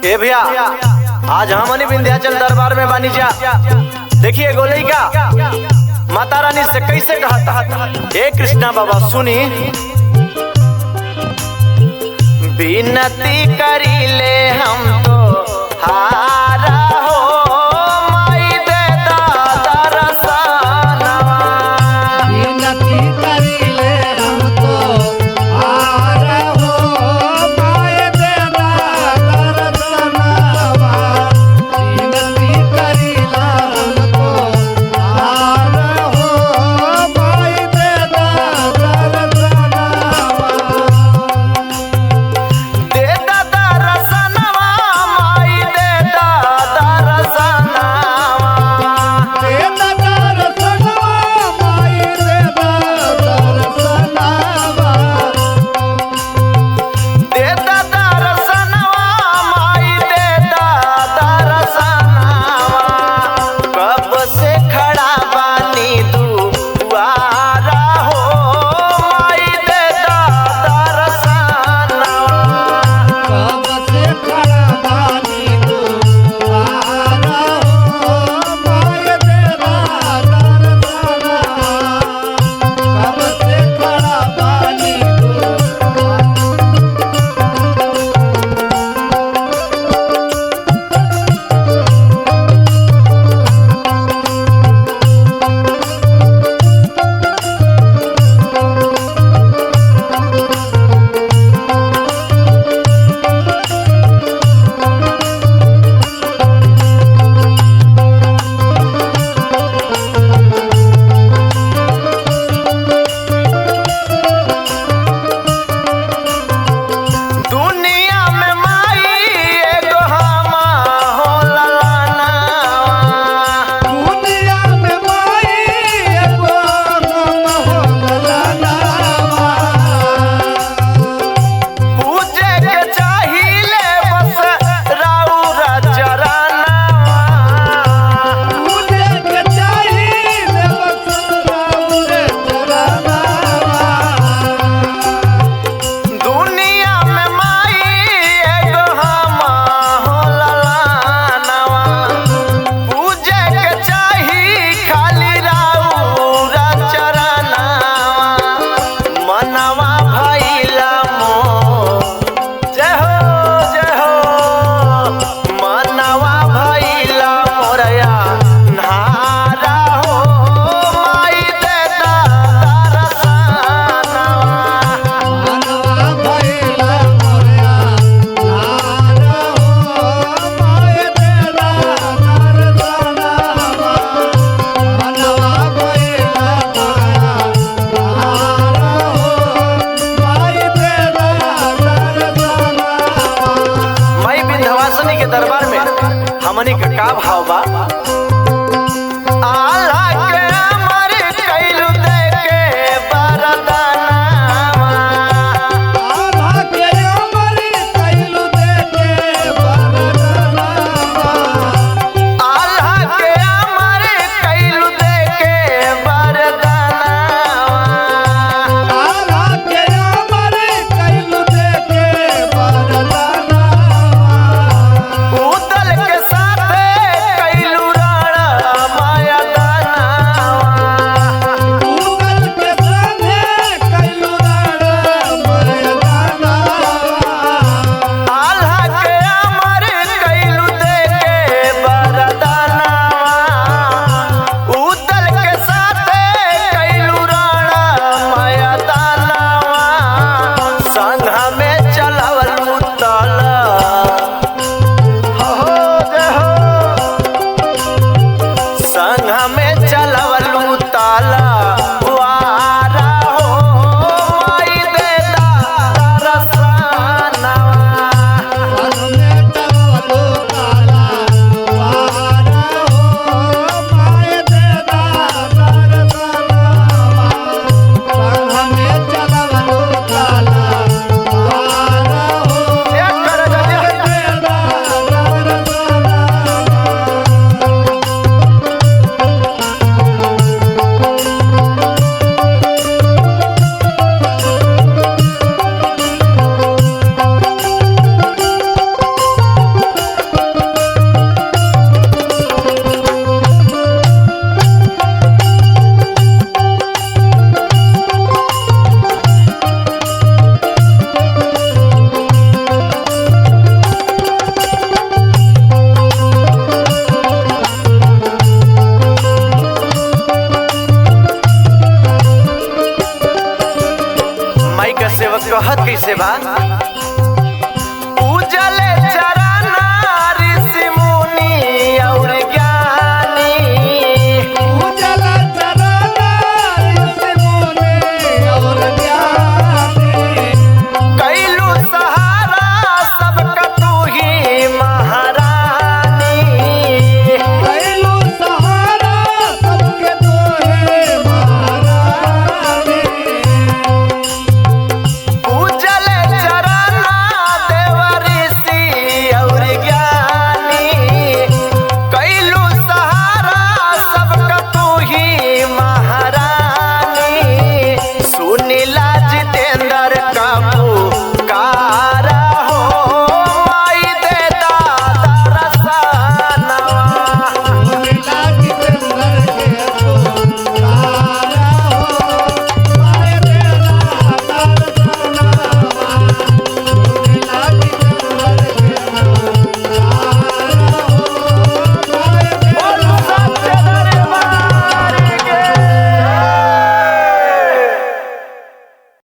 ए भैया आज हमनी विंध्याचल दरबार में बानी जा। देखिए गोलई का माता रानी से कैसे कहता। हे कृष्णा बाबा सुनी, विनती करी ले हम तो हारा हो माई दे दादा रसनवा। विनती करी ले हम तो हारा हो माई दे दादा रसनवा। विनती करी ले हम तो हारा हो माई दे दादा रसनवा। दे दादा रसनवा माई दे दादा रसनवा। दे दादा रसनवा माई दे दादा रसनवा। दे दादा रसनवा माई दे दादा रसनवा। कब से खड़ा बानी दुआरा हो माई दे दादा रसनवा। कब से खड़ा बानी दुआरा हो माई दे दादा रसनवा। कब से खड़ा बानी दुनिया में माई एगो हमा हो ललनवा। दुनिया में माई एगो हम हो ललनवा। पूजे के चाहिले बस राउरा चरणवा। पूजे के चाहिले बस राउरे चरणवा। दुनिया में माई एगो हमा हो ललनवा। पूजे के चाही खाली राउरा चरणवा। मनवा भइला मोर जय हो मनवा भइला मोरया नारा हो माई दे दादा रसनवा। मनवा भइला मोरया नारा हो माई दे दादा रसनवा। मनवा भइला मोरया नारा हो माई दे दादा रसनवा। माई विंध्यवासिनी के दरबार में हमनी का का भाव बा। आला के अमर कइलू दे के बरदानवा। आला के अमर कइलू दे के बरदानवा। आला के अमर कइलू दे के बरदानवा। आला के अमर कइलू दे के बरदानवा। उदल के साथे कइलू बा